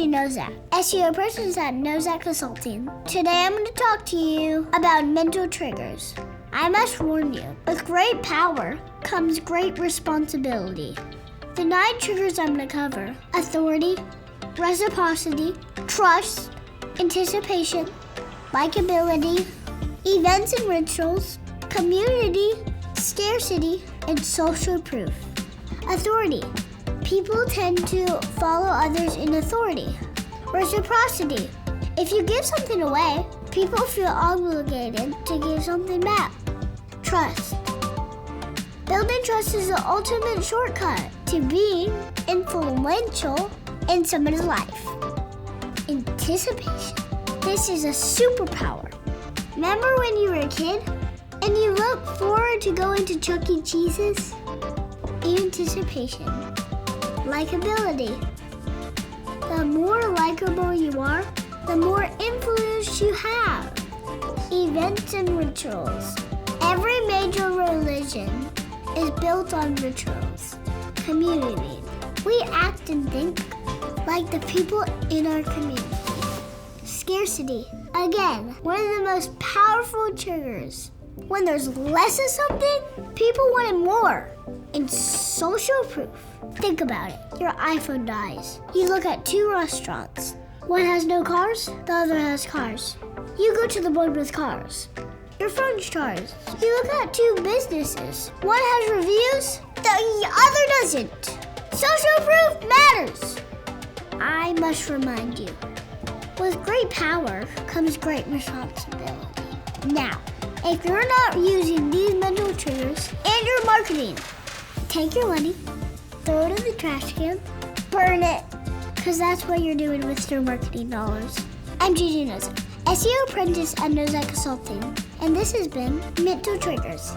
Gigi Nozak, SEO Apprentice at Nozak Consulting. Today I'm going to talk to you about mental triggers. I must warn you, with great power comes great responsibility. The 9 triggers I'm going to cover: authority, reciprocity, trust, anticipation, likability, events and rituals, community, scarcity, and social proof. Authority. People tend to follow others in authority. Reciprocity. If you give something away, people feel obligated to give something back. Trust. Building trust is the ultimate shortcut to being influential in someone's life. Anticipation. This is a superpower. Remember when you were a kid and you looked forward to going to Chuck E. Cheese's? Anticipation. Likability. The more likable you are, the more influence you have. Events and rituals. Every major religion is built on rituals. Community. We act and think like the people in our community. Scarcity. Again, one of the most powerful triggers. When there's less of something, people want it more. And social proof. Think about it. Your iPhone dies. You look at 2 restaurants. One has no cars, the other has cars. You go to the one with cars. Your phone charges. You look at 2 businesses. One has reviews, the other doesn't. Social proof matters. I must remind you, with great power comes great responsibility. Now, if you're not using these mental triggers and your marketing, take your money, throw it in the trash can, burn it, because that's what you're doing with your marketing dollars. I'm Gigi Nozak, SEO Apprentice at Nozak Consulting, and this has been Mental Triggers.